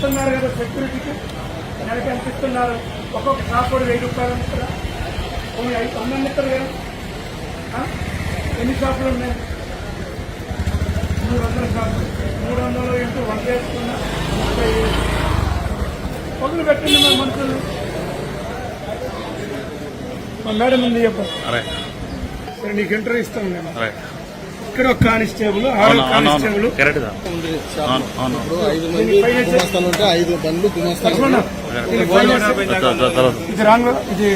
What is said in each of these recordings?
ఇస్తున్నారు కదా సెక్యూరిటీకి, నెలకి ఎంత ఇస్తున్నారు? ఒక్కొక్క షాప్ కూడా 1000 రూపాయలు ఇస్తారా? 500 ఇస్తారు కదా. ఎన్ని షాపులు ఉన్నాయి? 300 షాపులు. 300 ఇంటూ 100 వేసుకున్నా పగులు పెట్టండి మన మనుషులు. మా మేడం ఉంది చెప్పండి. నీకు ఇంటర్వ్యూ ఇస్తాను నేను. ఇక్కడ ఒక కానిస్టేబుల్, 6 కానిస్టేబుల్. ఇప్పుడు 5 మంది గుమస్తాలు ఉంటే 5 బండ్లు గుమస్తాలు. ఇది రాంగ్, ఇది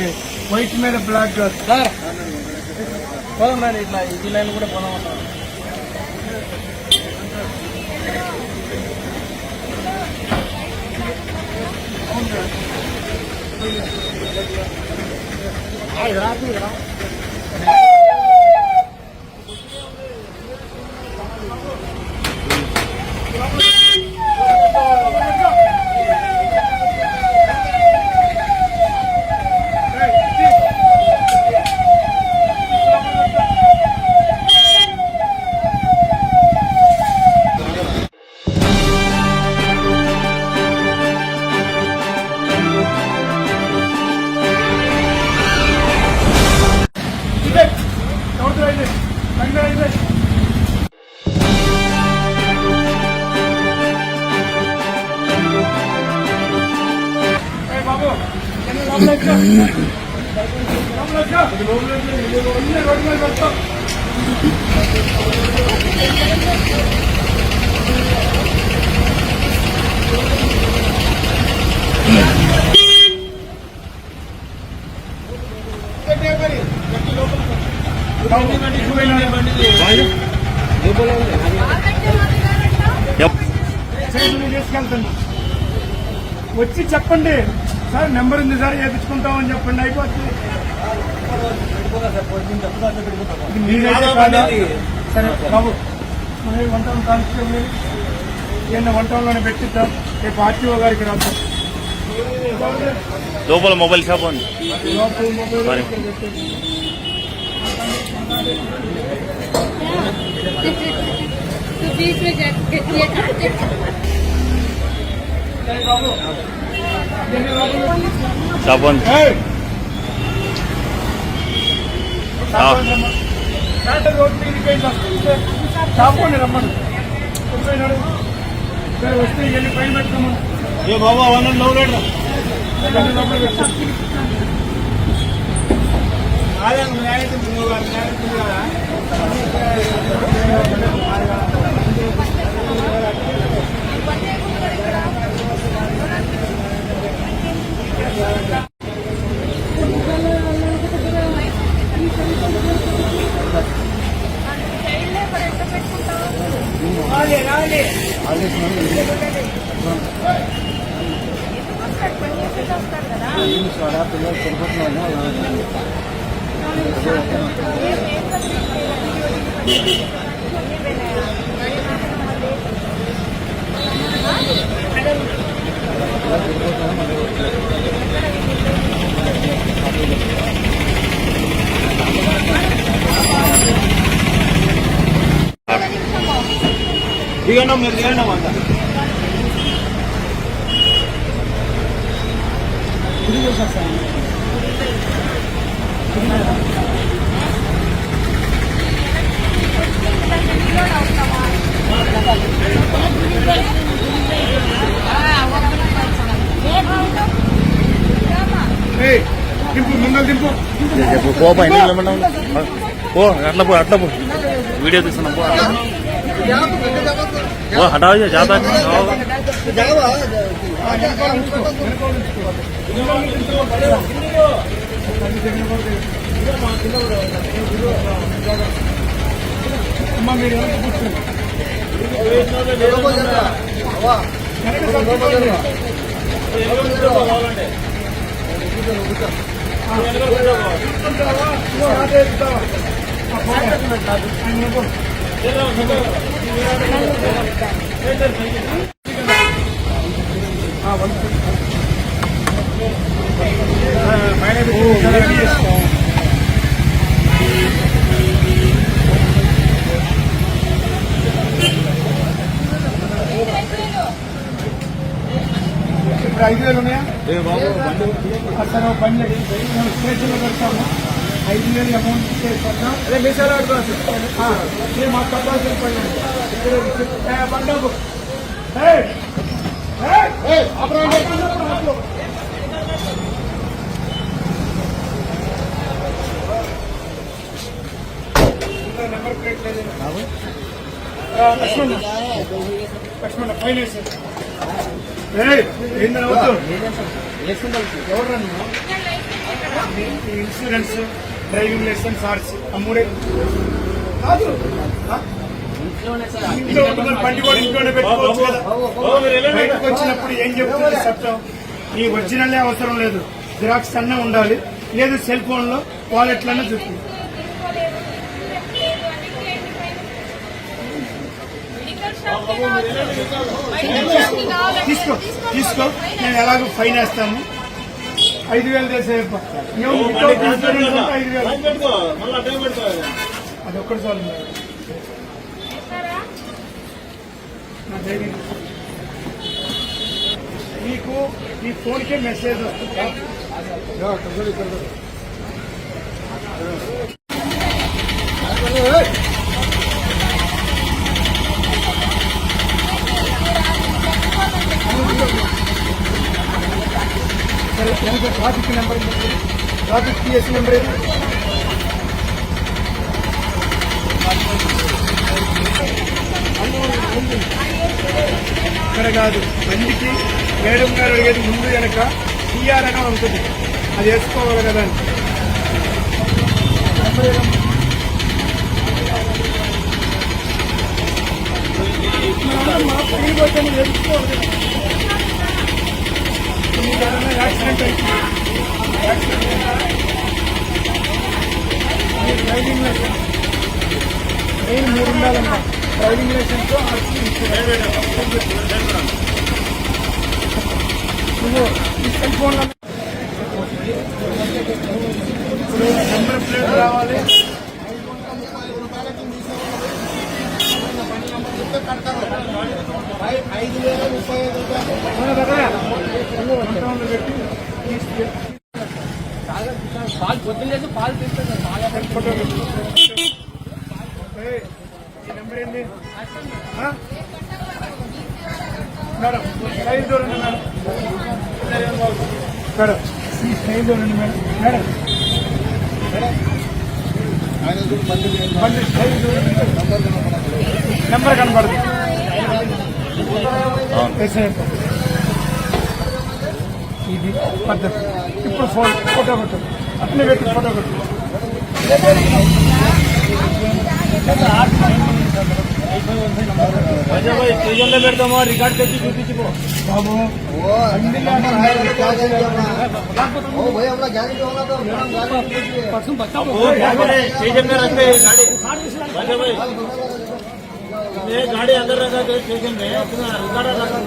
వైట్ మీద బ్లాక్ సార్. పోదాం రండి, ఇట్లా ఈ లైన్ కూడా పోదాం. తీసుకెళ్తాను. వచ్చి చెప్పండి సార్, నెంబర్ ఉంది సార్, చేయించుకుంటామని చెప్పండి, అయిపోతుంది. సరే బాబు, 1 టౌన్ కానిస్టేబుల్ ఏమన్నా 1 టౌన్లోనే పెట్టిద్దాం. రేపు ఆర్టీఓ గారికి రాస్తాం. లోపల మొబైల్ షాప్ ఉంది. షాప్ ఉంది. షాప్ ఉంది, రమ్మను. వస్తే వెళ్ళి పైన పెట్టుకోమను. ఏ బాబా వాళ్ళని లోపల పిల్లలు తిరుపతిలో దిగండి, మీరు దిగండి అంతా. పో పైన పో, అట్లా పో, అట్లా పో. వీడియో తీస్తున్నా పో. वो हटाओ ये ज्यादा ఇప్పుడు 5,000 ఉన్నాయా? అసలు బండి మేము స్టేషన్లో పెడతాము. 5,000 అమౌంట్ చేస్తాం. అదే మీసాలు ఆడుకోవాలి. మాకు కావాల్సిన పని బండాబు నెంబర్ ప్లేట్ లేదు. లక్ష్మణ ఫైన్ వేసి ఏందని అవుతావు ఎవరన్నా ఇన్సూరెన్స్ డ్రైవింగ్ లైసెన్స్ ఆర్సీ ఆ మూడే కాదు. ఇంట్లో ఉంటున్న బండి కూడా ఇంట్లోనే పెట్టుకోవచ్చు కదా. బయటకు వచ్చినప్పుడు ఏం చెప్తుంది చట్టం? నీ ఒరిజినల్లే అవసరం లేదు, జిరాక్స్ అన్నా ఉండాలి, లేదు సెల్ ఫోన్ లో వాలెట్లన్నా చూస్తుంది. తీసుకో తీసుకో, నేను ఎలాగో ఫైన్ వేస్తాము. 5,000 చేసే 5,000 అది ఒక్కటి చాలు. నీకు నీ ఫోన్కే message traffic number, traffic TS number ఏది? ఇక్కడ కాదు, బండికి మేడం గారు అడిగేది ముందు వెనక టీఆర్ అనే ఉంటుంది, అది వేసుకోవాలి కదా. యాక్సిడెంట్ అయితే డ్రైవింగ్ లైసెన్స్ మెయిన్ 3 ఉండాలన్నా. డ్రైవింగ్ లైసెన్స్ నువ్వు ఈ సెల్ ఫోన్లో నెంబర్ ప్లేట్ రావాలి. పాలు పొద్దున్న చేసి పాలు తీసుకుంటారు. ఫోటో ఈ నెంబర్ ఏంటి మేడం? 5 దూరం మేడం, మేడం 5 దూరం మేడం. మేడం నెంబర్ కనపడదు. ఇది పద్ధతి. ఇప్పుడు ఫోటో కొట్టు, అట్లే పెట్టి ఫోటో కొట్టు. స్టేషన్ లో పెడతామో రికార్డ్ తెచ్చి చూపించుకో బాబు. स्टेशन में रखते गाड़ी अंदर रखा थे स्टेशन में, अपना रिकॉर्ड रखा.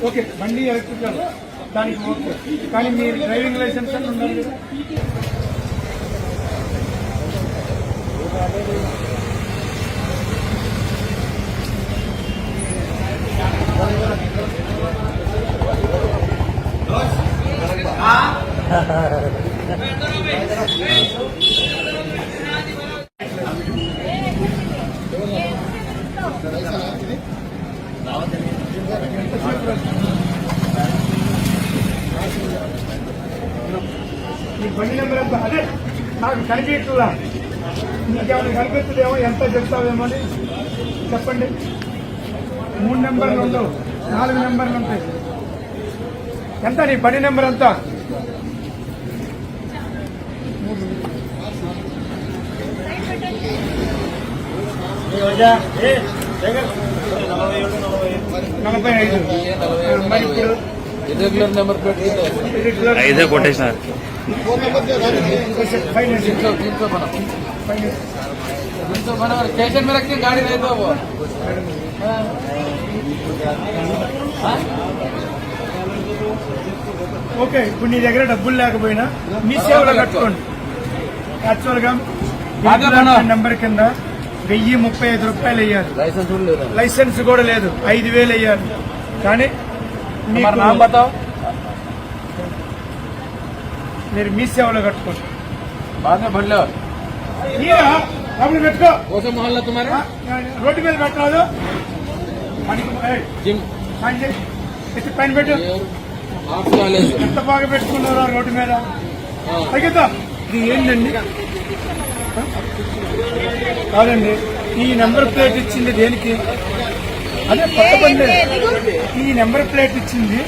ఓకే, బండి ఎలక్ట్రికల్ దానికి ఓకే, కానీ మీ డ్రైవింగ్ లైసెన్స్ అని ఉండాలి కదా. ఈ బండి నెంబర్ ఎంత? అదే నాకు కనిపించట్లా, నీకేమైనా కనిపిస్తుందేమో, ఎంత చెప్తావేమో అని చెప్పండి. 3 నెంబర్లు ఉండవు, 4 నెంబర్లు ఉంటాయి. ఎంత నీ బండి నెంబర్ ఎంత? నలభై 45. మరి ఇప్పుడు రెగ్యులర్ నెంబర్ ప్లేట్ ఐదే కొట్టేసినారు. स्टेशन में रखते गाड़ी नहीं तो वो ఓకే. ఇప్పుడు నీ దగ్గర డబ్బులు లేకపోయినా మీ సేవలో కట్టుకోండి. యాక్చువల్ గా నెంబర్ కింద 1035 రూపాయలు వేయాలి. లైసెన్స్ కూడా లేదా లైసెన్స్ కూడా లేదు, 5000 వేయాలి. కానీ మీకు నామ్ బతావ్ మీరు మీ సేవలో కట్టుకోండి. बाद में बढ़ लो డబ్బులు పెట్టుకో. कौन सा मोहल्ला तुम्हारा రోడ్డు మీద పెట్టరాదు. పనికి ఏయ్, जिम పని చేయి. ఎత్తి పైన పెట్టు. आर्ट्स कॉलेज ఎంత బాగా పెట్టుకున్నారో రోడ్డు మీద. हाँ। తగ్గిద్దా. ఇది ఏంటండి? కాదండి, ఈ నెంబర్ ప్లేట్ ఇచ్చింది దేనికి? అదే కొత్త బండి. ఈ నెంబర్ ప్లేట్ ఇచ్చింది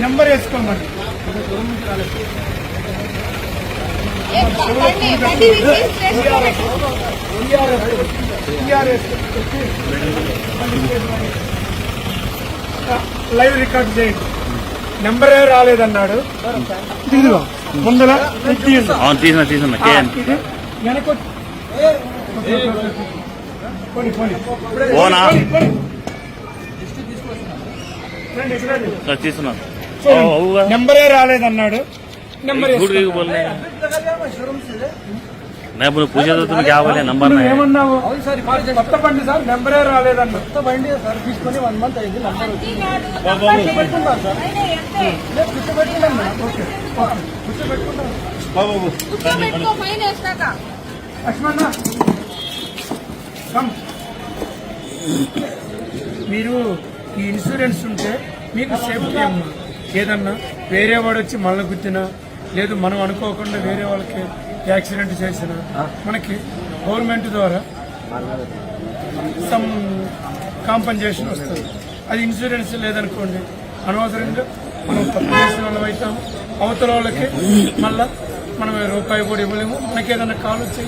నెంబర్ వేసుకోమని. లైవ్ రికార్డ్ చేయండి. నెంబరే రాలేదన్నాడు. ఇదిగో ముందర అవును తీసిన కేఎన్ ఇది వెనక పోనీ, పోనీ. ఓనా? పోనీ. రండి, ఇక్కడ రండి. తీస్తున్నాను చూడండి, నెంబరే రాలేదన్నాడు. నెంబర్ गुड వేసుకో. बोलने मैं बोले पूछा तो तुम क्या बोले नंबर నువ్వు नहीं है ఏమన్నావు? కొత్త బండి సార్, నెంబరే రాలేదన్నా. కొత్త బండి సార్ తీసుకొని 1 మంత్ అయింది. నంబర్ పెట్టుకుంటాను సార్. ఓకే, కూర్చోబెట్టుకుంటాను. లక్ష్మణ కమ్. మీరు ఈ ఇన్సూరెన్స్ ఉంటే మీకు సేఫ్టీ అమ్మా. ఏదన్నా వేరే వాడు వచ్చి మళ్ళీ గుద్దినా, లేదు మనం అనుకోకుండా వేరే వాళ్ళకి యాక్సిడెంట్ చేసినా మనకి గవర్నమెంట్ ద్వారా సమ్ కాంపన్సేషన్ వస్తుంది. అది ఇన్సూరెన్స్ లేదనుకోండి, అనవసరంగా మనం తప్పు చేసిన వాళ్ళం అవుతాము. అవతల వాళ్ళకి మళ్ళా మనం రూపాయి కూడా ఇవ్వలేము. మనకి ఏదైనా కాల్ వచ్చి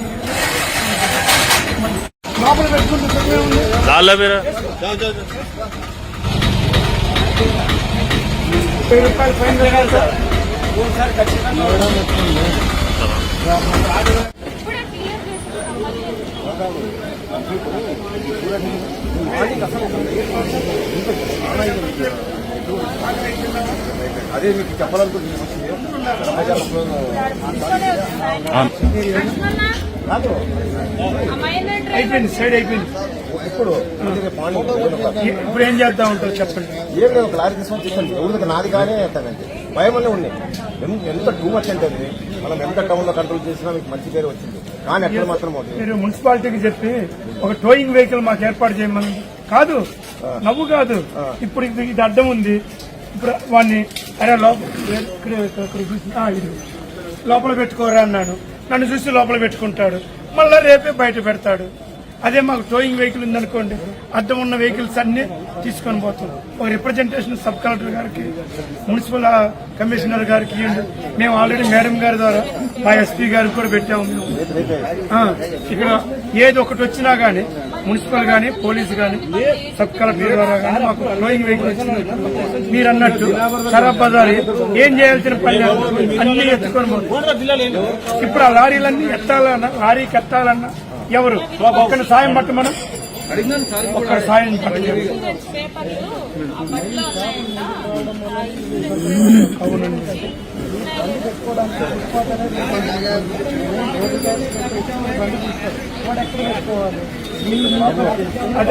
లోపల పెట్టుకుంటే తప్పే ఉంది. डाल मेरा 30 రూపాయలు ఫైన్ వేయాలి సార్. అదే మీకు చెప్పాలనుకుంటున్నాను. అయిపోయింది, సైడ్ అయిపోయింది. ఇప్పుడు ఇప్పుడు ఏం చేద్దాం ఉంటారు చెప్పండి. ఏం లేదు, క్లారిటీ తీసుకొని చెప్పండి. ఎవరికి నాది కానీ ఎత్తానండి భయం అనే ఉన్నాయి. ఎంత టూ మచ్ అంటే అది మనం ఎంత టౌన్ లో కంట్రోల్ చేసినా మీకు మంచి పేరు వచ్చింది. కానీ అక్కడ మాత్రం ఒకటి మీరు మున్సిపాలిటీకి చెప్పి ఒక టోయింగ్ వెహికల్ మాకు ఏర్పాటు చేయమని కాదు, నవ్వు కాదు. ఇప్పుడు ఇది అడ్డం ఉంది. ఇప్పుడు వాడిని అరే లోపల పెట్టుకోరా అన్నాడు. నన్ను చూసి లోపల పెట్టుకుంటాడు, మళ్ళా రేపే బయట పెడతాడు. అదే మాకు టోయింగ్ వెహికల్ ఉందనుకోండి, అడ్డం ఉన్న వెహికల్స్ అన్ని తీసుకొని పోతాం. ఒక రిప్రజెంటేషన్ సబ్ కలెక్టర్ గారికి, మున్సిపల్ కమిషనర్ గారికి ఇవ్వండి. మేము ఆల్రెడీ మేడం గారి ద్వారా మా ఎస్పీ గారికి కూడా పెట్టాము. ఇక్కడ ఏది ఒకటి వచ్చినా గానీ మున్సిపల్ గానీ, పోలీసు గానీ, సబ్ కలెక్టర్ ద్వారా గానీ మాకు టోయింగ్ వెహికల్ వచ్చింది. మీరు అన్నట్టు ఖరాబ్ బజార్ ఏం చేయాల్సిన పని అన్ని ఎత్తుకొని పోతాం. ఇప్పుడు ఆ లారీలన్నీ ఎత్తాలన్నా, లారీకి ఎత్తాలన్నా ఎవరు ఒక్కరి సాయం పట్టమనం, ఒక్కరి సాయం పట్టలేదు. అవునండి.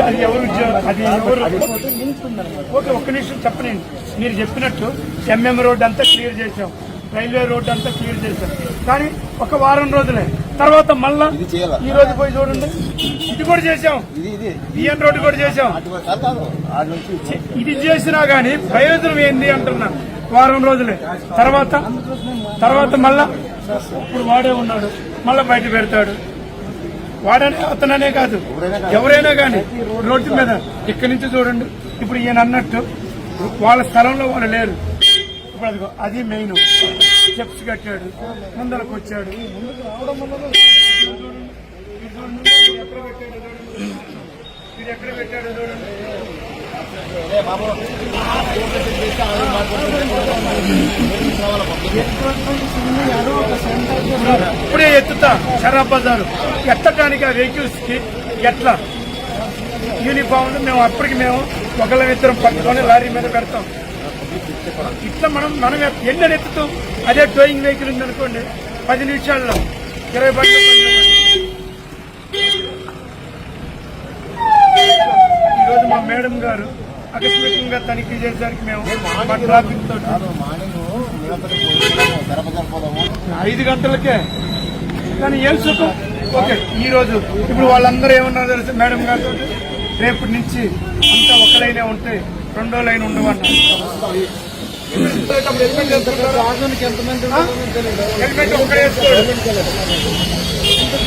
అది ఎవరు అది ఎవరు? ఓకే, ఒక్క నిమిషం చెప్పనండి. మీరు చెప్పినట్టు ఎంఎం రోడ్ అంతా క్లియర్ చేశాం, రైల్వే రోడ్ అంతా క్లియర్ చేశాం. కానీ ఒక వారం రోజులే తర్వాత మళ్ళా ఈ రోజు పోయి చూడండి, ఇది కూడా చేశాం. బిఎన్ రోడ్డు కూడా చేశాం. ఇది చేసినా గానీ ప్రయోజనం ఏంది అంటున్నా. వారం రోజులే తర్వాత మళ్ళా ఇప్పుడు వాడే ఉన్నాడు, మళ్ళా బయట పెడతాడు. వాడనే అతననే కాదు, ఎవరైనా కానీ రోడ్డు మీద ఇక్కడి నుంచి చూడండి. ఇప్పుడు ఈయన అన్నట్టు వాళ్ళ స్థలంలో వాళ్ళు లేరు. ఇప్పుడు అదిగో అది మెయిన్. స్టెప్స్ కట్టాడు, ముందరకు వచ్చాడు. ముందుకు రావడం వల్ల ఇది ఎక్కడ పెట్టాడు చూడండి. ఇప్పుడే ఎత్తుతా షరాబ్ బజారు ఎత్తటానికి ఆ వెహికల్స్ కి ఎట్లా యూనిఫామ్ మేము అప్పటికి మేము ఒకళ్ళ ఇద్దరం పట్టుకొని లారీ మీద పెడతాం. ఇట్లా మనం ఎన్నెత్తుతాం. అదే టోయింగ్ వెహికల్ ఉందనుకోండి 10 నిమిషాల్లో 20 బండ్లు ఈరోజు మా మేడం గారు ఆకస్మికంగా తనిఖీ చేసేసరికి మేము మా ట్రాఫిక్ తోటి మార్నింగ్ 5 గంటలకే కానీ ఏం సుఖం. ఓకే, ఈ రోజు ఇప్పుడు వాళ్ళందరూ ఏమన్నారు తెలుసు మేడం గారు, రేపటి నుంచి అంతా ఒక లైనే ఉంటే 2వ లైన్ ఉండవన్నారు. హెల్మెట్ ఒక్కడే వేసుకోడు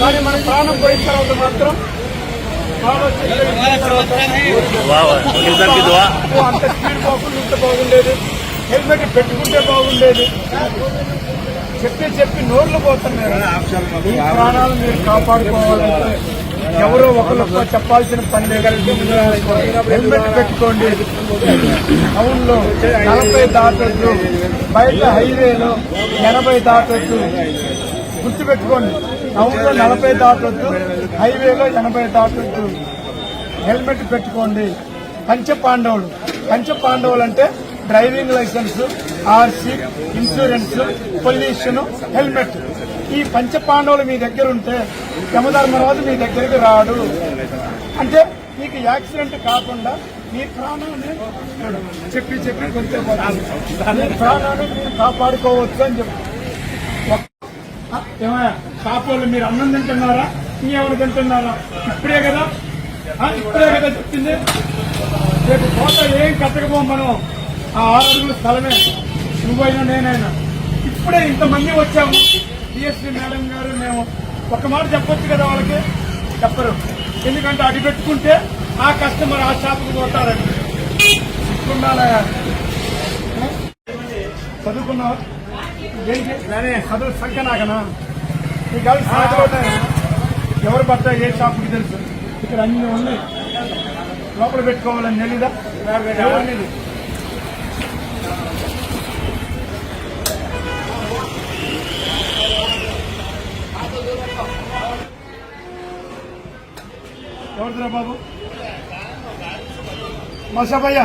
కానీ మన ప్రాణం పోయిన తర్వాత మాత్రం అంత స్పీడ్ పోకుండా ఉంటే బాగుండేది, హెల్మెట్ పెట్టుకుంటే బాగుండేది. చెప్పి నోర్లు పోతున్నారు. ఈ ప్రాణాలు మీరు కాపాడుకోవాలంటే ఎవరో ఒకరు చెప్పాల్సిన పని లేదు. హెల్మెట్ పెట్టుకోండి. టౌన్ లో 40 దాటొద్దు, బయట హైవేలో 80 దాటొద్దు. గుర్తుపెట్టుకోండి, టౌన్ లో 40 దాటొద్దు, హైవేలో 80 దాటొద్దు. హెల్మెట్ పెట్టుకోండి. పంచపాండవులు అంటే driving licence, RC, insurance, pollution, helmet. ఈ పంచపాండవులు మీ దగ్గర ఉంటే యమధర్మరాజు మీ దగ్గరికి రాడు. అంటే మీకు యాక్సిడెంట్ కాకుండా మీ ప్రాణాన్ని చెప్పి కొంచెం మీ ప్రాణాన్ని మీరు కాపాడుకోవచ్చు అని చెప్పి. ఏమయ్యా కాపోళ్ళు, మీరు అన్నం తింటున్నారా, ఇంకేమైనా తింటున్నారా? ఇప్పుడే కదా చెప్పింది. రేపు కోట ఏం కట్టకపోం మనం. ఆ 6 అడుగుల స్థలమే నువ్వైనా నేనైనా. ఇప్పుడే ఇంతమంది వచ్చాము. డిఎస్పీ మేడం గారు మేము ఒక మాట చెప్పొచ్చు కదా, వాళ్ళకి చెప్పరు. ఎందుకంటే అడి పెట్టుకుంటే ఆ కస్టమర్ ఆ షాపుకి పోతారని. ఉండాలా? చదువుకున్నావు దేనికి? చదువు సంఖ్య నాకనా? ఈ కాదు సాగులో ఎవరు పడతా ఏ షాపుకి తెలుసు. ఇక్కడ అన్ని ఉన్నాయి, లోపల పెట్టుకోవాలని తెలీదా? ఎవరిది ఎవరిదిరా బాబు? మసా భయ్యా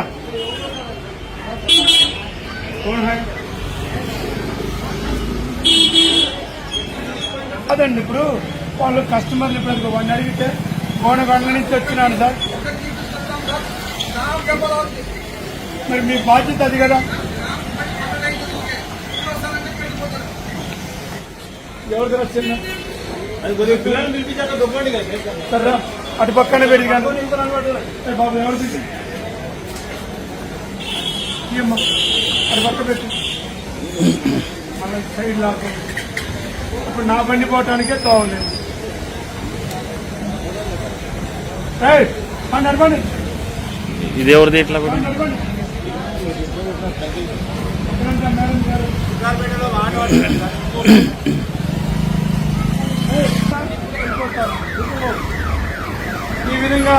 कौन है? అదండి ఇప్పుడు వాళ్ళు కస్టమర్లు ఇప్పుడు వాడిని అడిగితే కోనగొండ నుంచి వచ్చినాను సార్. మరి మీ బాధ్యత అది కదా. ఎవరి దగ్గర వచ్చిందా? సరే అటు పక్కనే పెట్టి కానీ బాబు ఎవరు తిట్టి అటు పక్క పెట్టి మళ్ళీ సైడ్ లాగా. ఇప్పుడు నా బండి పోవటానికే తోవలేదు. నడవండి, ఇది ఎవరిది ఇట్లా కూడా? నడవండి. మేడం గారు ఈ విధంగా